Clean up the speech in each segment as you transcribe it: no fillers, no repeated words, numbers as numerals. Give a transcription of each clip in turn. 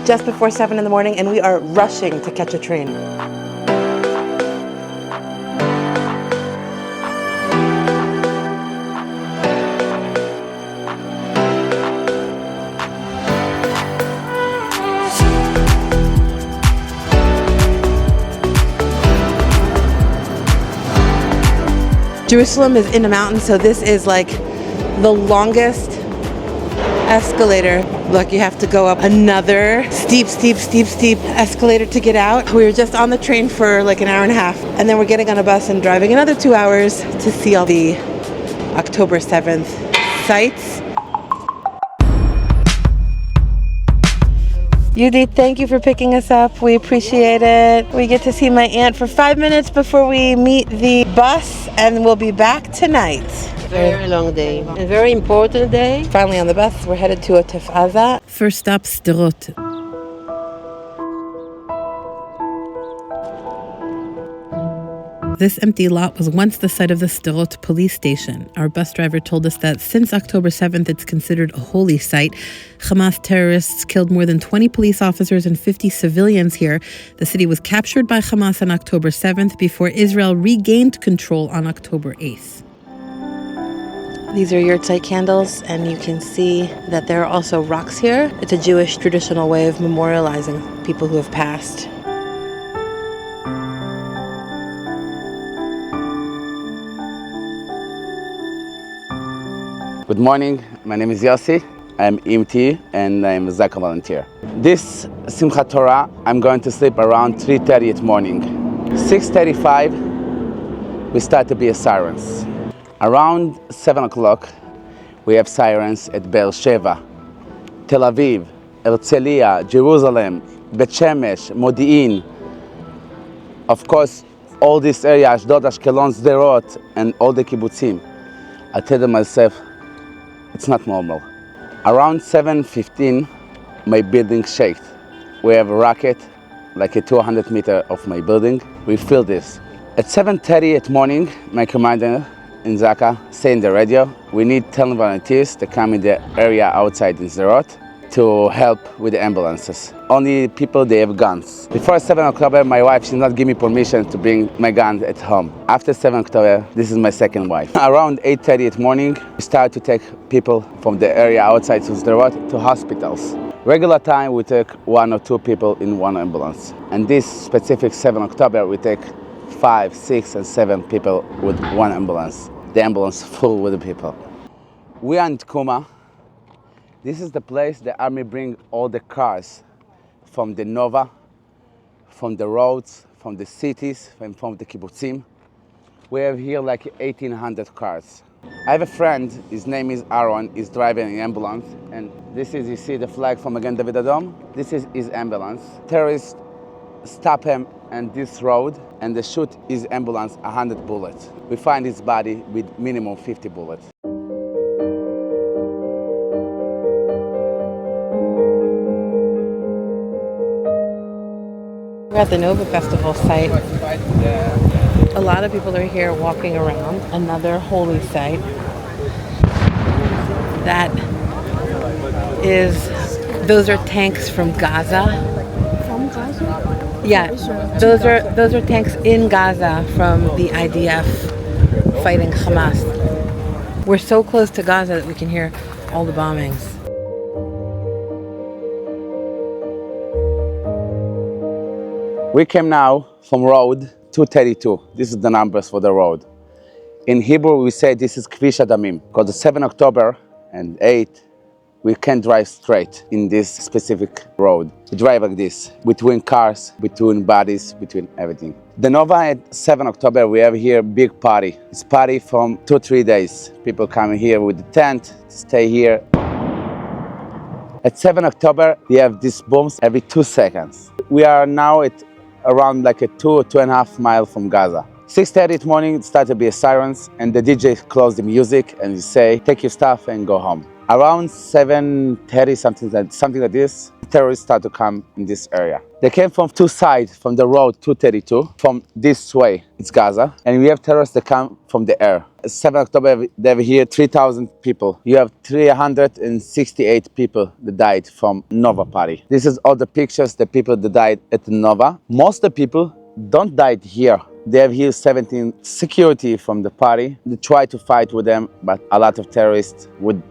just before 7 in the morning and we are rushing to catch a train. Jerusalem is in a mountain, so this is like the longest escalator. Look, you have to go up another steep escalator to get out. We were just on the train for like an hour and a half, and then we're getting on a bus and driving another 2 hours to see all the October 7th sights. Yudi, thank you for picking us up. We appreciate it. We get to see my aunt for 5 minutes before we meet the bus, and we'll be back tonight. Very long day. A very important day. Finally on the bus, we're headed to Otef Aza. First stop, Sderot. This empty lot was once the site of the Sderot police station. Our bus driver told us that since October 7th, it's considered a holy site. Hamas terrorists killed more than 20 police officers and 50 civilians here. The city was captured by Hamas on October 7th before Israel regained control on October 8th. These are yurtzeit candles, and you can see that there are also rocks here. It's a Jewish traditional way of memorializing people who have passed. Good morning, my name is Yossi. I'm EMT and I'm a Zaka volunteer. This Simchat Torah, I'm going to sleep around 3:30 in the morning. 6:35, we start to be a sirens. Around 7 o'clock, we have sirens at Be'er Sheva, Tel Aviv, Herzliya, Jerusalem, Bet Shemesh, Modi'in. Of course, all this area, Ashdod, Ashkelon, Sderot, and all the kibbutzim. I tell them myself, it's not normal. Around 7:15, my building shaked. We have a rocket, like a 200 meter of my building. We feel this. At 7:30 in the morning, my commander in Zaka say in the radio, we need 10 volunteers to come in the area outside in Sderot to help with the ambulances. Only people, they have guns. Before 7 October, my wife, she did not give me permission to bring my gun at home. After 7 October, this is my second wife. Around 8:30 in the morning, we start to take people from the area outside Sderot to hospitals. Regular time, we take 1 or 2 people in one ambulance. And this specific 7 October, we take 5, 6, and 7 people with one ambulance. The ambulance full with the people. We are in Tekuma. This is the place the army bring all the cars from the Nova, from the roads, from the cities, and from the kibbutzim. We have here like 1,800 cars. I have a friend, his name is Aaron, he's driving an ambulance, and this is, you see the flag from Magen David Adom? This is his ambulance. Terrorists stop him on this road and they shoot his ambulance 100 bullets. We find his body with minimum 50 bullets. We're at the Nova Festival site. A lot of people are here walking around. Another holy site. That is, those are tanks from Gaza. From Gaza? Yeah, those are tanks in Gaza from the IDF fighting Hamas. We're so close to Gaza that we can hear all the bombings. We came now from road 232. This is the numbers for the road. In Hebrew, we say this is Kvish Adamim, because the 7 October and 8, we can't drive straight in this specific road. We drive like this, between cars, between bodies, between everything. The Nova at 7 October, we have here a big party. It's party from 2-3 days. People coming here with the tent, stay here. At 7 October, we have these bombs every 2 seconds. We are now at around like a 2.5 miles from Gaza. 6:30 in the morning, it started to be a sirens, and the DJ closed the music and he say, take your stuff and go home. Around 7:30, something like this, terrorists start to come in this area. They came from two sides, from the road 232, from this way, it's Gaza, and we have terrorists that come from the air. 7 October, they have here 3,000 people. You have 368 people that died from Nova party. This is all the pictures, the people that died at the Nova. Most of the people don't die here. They have here 17 security from the party. They try to fight with them, but a lot of terrorists with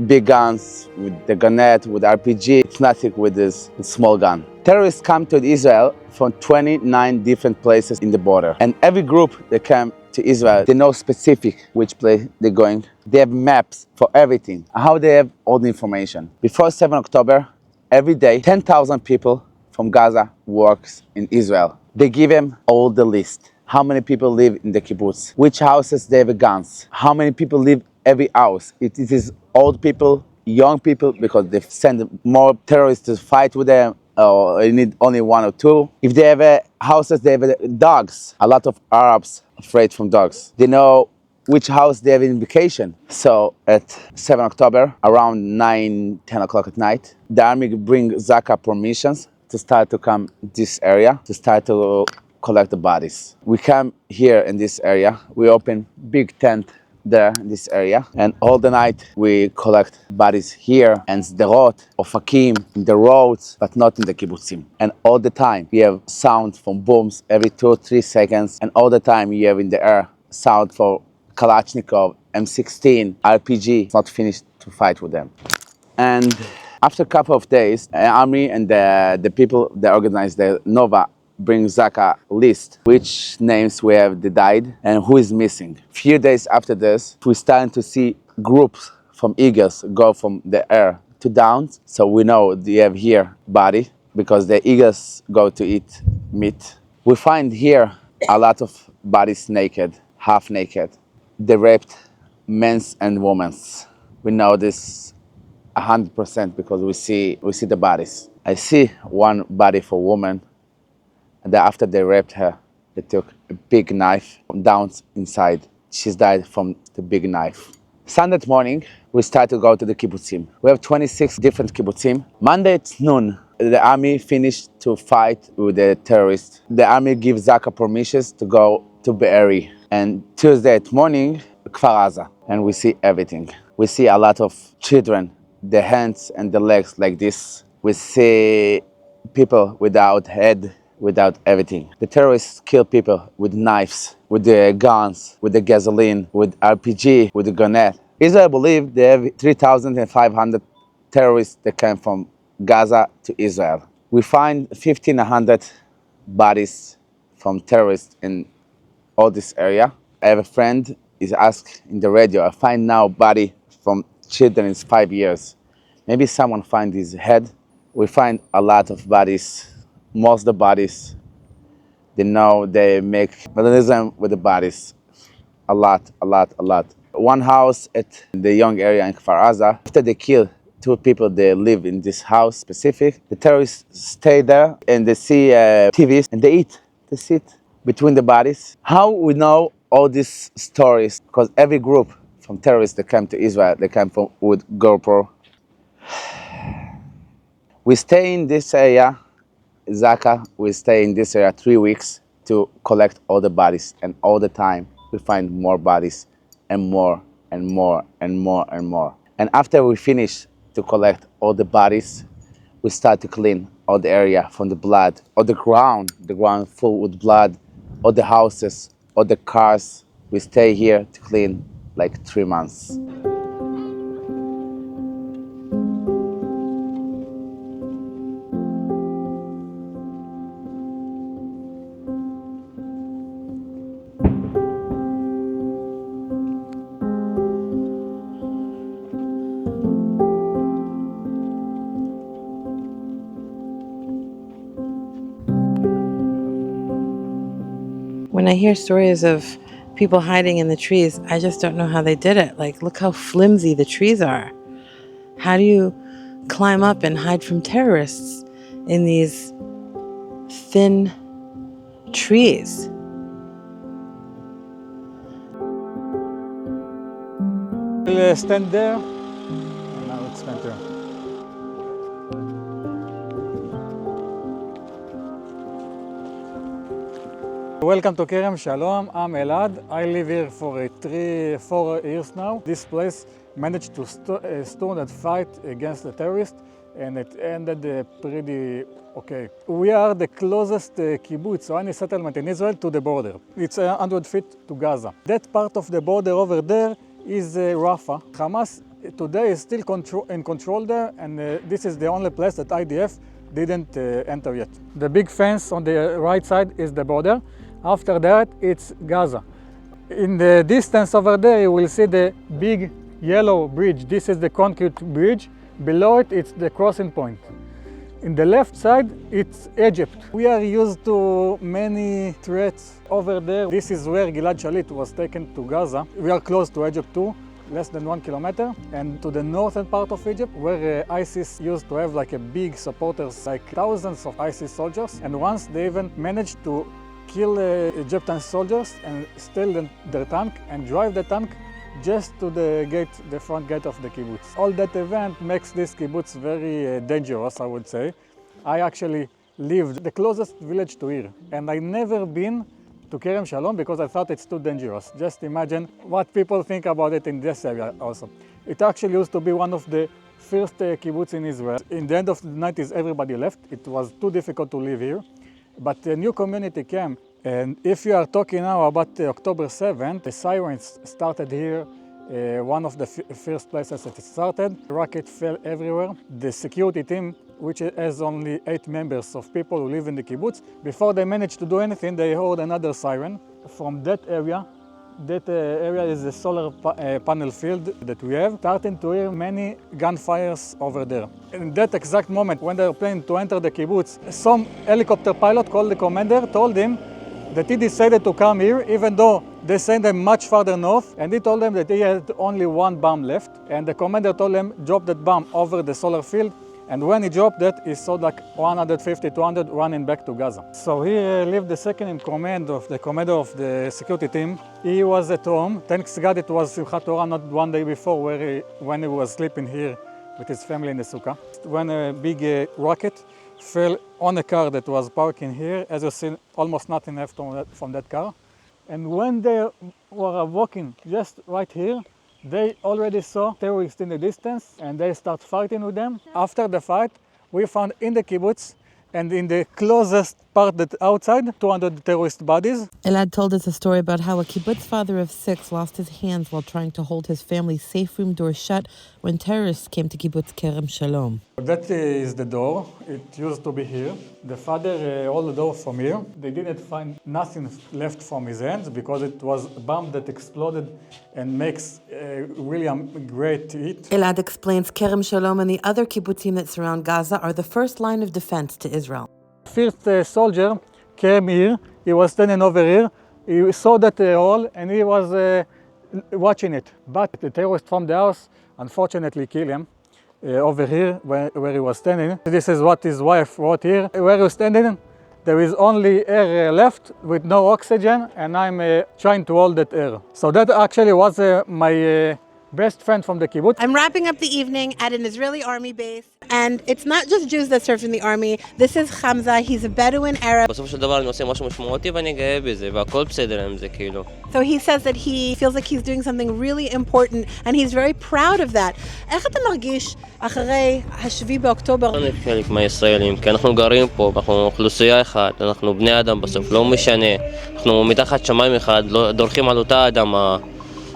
big guns, with the gunette, with RPG. It's nothing with this small gun. Terrorists come to Israel from 29 different places in the border. And every group that come to Israel, they know specific which place they're going. They have maps for everything, how they have all the information. Before 7 October, every day, 10,000 people from Gaza works in Israel. They give them all the list. How many people live in the kibbutz? Which houses they have guns? How many people live every house? It is old people, young people, because they send more terrorists to fight with them, or they need only one or two. If they have houses, they have dogs. A lot of Arabs afraid from dogs. They know which house they have in vacation. So at 7 October, around 9, 10 o'clock at night, the army bring Zaka permissions to start to come this area, to start to collect the bodies. We come here in this area, we open big tent there in this area, and all the night we collect bodies here and Sderot, Ofakim, in the roads, but not in the kibbutzim. And all the time we have sound from booms every 2-3 seconds, and all the time you have in the air sound for Kalashnikov, M16, RPG. It's not finished to fight with them. And after a couple of days, the army and the people that organize the Nova bring Zaka list, which names we have that died and who is missing. Few days after this, we started to see groups from eagles go from the air to downs. So we know they have here body because the eagles go to eat meat. We find here a lot of bodies naked, half naked. They raped men and women. We know this 100% because we see the bodies. I see one body for woman. And after they raped her, they took a big knife down inside. She's died from the big knife. Sunday morning, we start to go to the kibbutzim. We have 26 different kibbutzim. Monday at noon, the army finished to fight with the terrorists. The army gives Zaka permissions to go to Be'eri. And Tuesday at morning, Kfar Aza. And we see everything. We see a lot of children, the hands and the legs like this. We see people without head, without everything. The terrorists kill people with knives, with the guns, with the gasoline, with RPG, with the gunette. Israel believes they have 3,500 terrorists that came from Gaza to Israel. We find 1,500 bodies from terrorists in all this area. I have a friend, is asked in the radio, I find now body from children is 5 years. Maybe someone find his head. We find a lot of bodies. Most of the bodies, they know they make vandalism with the bodies. A lot. One house at the young area in Kfar Aza, after they kill 2 people that live in this house specific, the terrorists stay there and they see TVs and they eat. They sit between the bodies. How we know all these stories? Because every group from terrorists that come to Israel, they come from with GoPro. We stay in this area. Zaka will stay in this area 3 weeks to collect all the bodies, and all the time we find more bodies and more and more and more and more. And after we finish to collect all the bodies, we start to clean all the area from the blood, all the ground full with blood, all the houses, all the cars. We stay here to clean like 3 months. When I hear stories of people hiding in the trees, I just don't know how they did it. Like, look how flimsy the trees are. How do you climb up and hide from terrorists in these thin trees? We'll stand there and stand here. Welcome to Kerem, Shalom. I'm Elad. I live here for 4 years now. This place managed to stone that fight against the terrorists, and it ended pretty okay. We are the closest kibbutz, or any settlement in Israel, to the border. It's 100 feet to Gaza. That part of the border over there is Rafah. Hamas today is still in control there, and this is the only place that IDF didn't enter yet. The big fence on the right side is the border. After that, it's Gaza. In the distance over there, you will see the big yellow bridge. This is the concrete bridge. Below it, it's the crossing point. In the left side, it's Egypt. We are used to many threats over there. This is where Gilad Shalit was taken to Gaza. We are close to Egypt too, less than 1 kilometer. And to the northern part of Egypt, where ISIS used to have like a big supporters, like thousands of ISIS soldiers. And once they even managed to kill Egyptian soldiers and steal their tank and drive the tank just to the front gate of the kibbutz. All that event makes this kibbutz very dangerous, I would say. I actually lived the closest village to here, and I never been to Kerem Shalom because I thought it's too dangerous. Just imagine what people think about it in this area also. It actually used to be one of the first kibbutz in Israel. In the end of the 90s, everybody left. It was too difficult to live here. But a new community came, and if you are talking now about October 7th, the sirens started here, one of the first places that it started. Rockets fell everywhere. The security team, which has only 8 members of people who live in the kibbutz, before they managed to do anything, they heard another siren from that area. That area is a solar panel field that we have. Starting to hear many gunfires over there. In that exact moment, when they were planning to enter the kibbutz, some helicopter pilot called the commander, told him that he decided to come here, even though they sent him much farther north, and he told them that he had only 1 bomb left. And the commander told him, drop that bomb over the solar field. And when he dropped that, he saw like 150, 200 running back to Gaza. So he lived the second in command of the commander of the security team. He was at home. Thanks God it was Simchat Torah, not one day before when he was sleeping here with his family in the sukkah. When a big rocket fell on a car that was parking here, as you see, almost nothing left from that car. And when they were walking just right here, they already saw terrorists in the distance, and they start fighting with them. After the fight, we found in the kibbutz and in the closest part that outside, 200 terrorist bodies. Elad told us a story about how a kibbutz father of 6 lost his hands while trying to hold his family's safe room door shut when terrorists came to kibbutz Kerem Shalom. That is the door. It used to be here. The father held the door from here. They didn't find nothing left from his hands because it was a bomb that exploded and makes really a great heat. Elad explains Kerem Shalom and the other kibbutzim that surround Gaza are the first line of defense to Israel. First soldier came here. He was standing over here. He saw that hole and he was watching it. But the terrorist from the house unfortunately killed him. Over here, where he was standing. This is what his wife wrote here. Where he was standing, there is only air left with no oxygen, and I'm trying to hold that air. So that actually was my best friend from the kibbutz. I'm wrapping up the evening at an Israeli army base, and it's not just Jews that served in the army. This is Hamza, he's a Bedouin Arab. בסופו של דבר אני עושה משהו משמעותי ואני גאה בזה, והכל בסדר עם זה כאילו. So he says that he feels like he's doing something really important, and he's very proud of that. איך אתה מרגיש אחרי ה-7 באוקטובר? אני חלק מהישראלים, כי אנחנו גרים פה, אנחנו אוכלוסייה אחת, אנחנו בני אדם בסוף, לא משנה. אנחנו מתחת שמיים אחד, דורכים על אותה אדמה.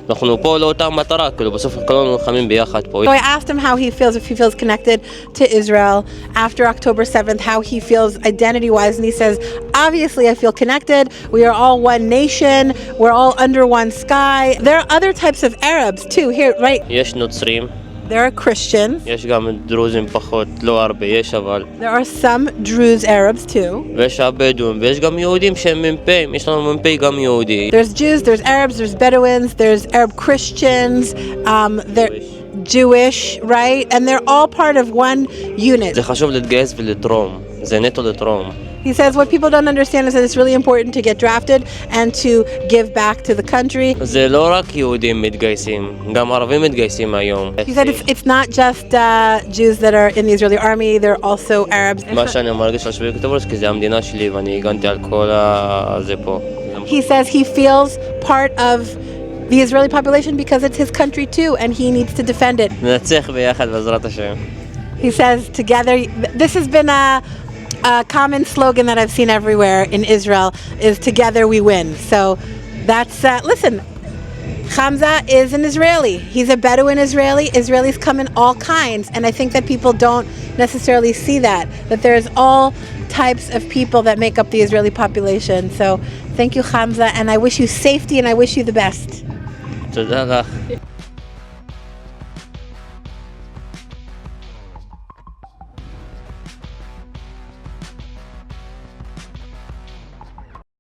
אנחנו פה לאותה מטרה, כאילו בסוף כולנו נלחמים ביחד פה. So I asked him how he feels, if he feels connected to Israel after October 7th, how he feels identity-wise, and he says, obviously I feel connected, we are all one nation, we're all under one sky. There are other types of Arabs too, here, right? יש נוצרים. There are Christians. יש גם דרוזים פחות, לא הרבה, יש אבל. There are some Druze Arabs too. ויש הבדואים, ויש גם יהודים שהם מ"פים, יש לנו מ"פ גם יהודי. There's Jews, there's Arabs, there's Bedouins, there's Arab Christians, they're Jewish, right? And they're all part of one unit. זה חשוב להתגייס ולתרום, זה נטו לתרום. He says what people don't understand is that it's really important to get drafted and to give back to the country. זה לא רק יהודים מתגייסים, גם ערבים מתגייסים היום. He said it's not just Jews that are in the Israeli army, they're also Arabs. מה שאני מרגיש על 7 באוקטובר כי זה המדינה שלי ואני הגנתי על כל זה פה. He says he feels part of the Israeli population because it's his country too and he needs to defend it. ננצח ביחד בעזרת השם. He says together, this has been a common slogan that I've seen everywhere in Israel is together we win. So that's, listen, Hamza is an Israeli. He's a Bedouin Israeli. Israelis come in all kinds. And I think that people don't necessarily see that there's all types of people that make up the Israeli population. So thank you, Hamza. And I wish you safety and I wish you the best. תודה לך.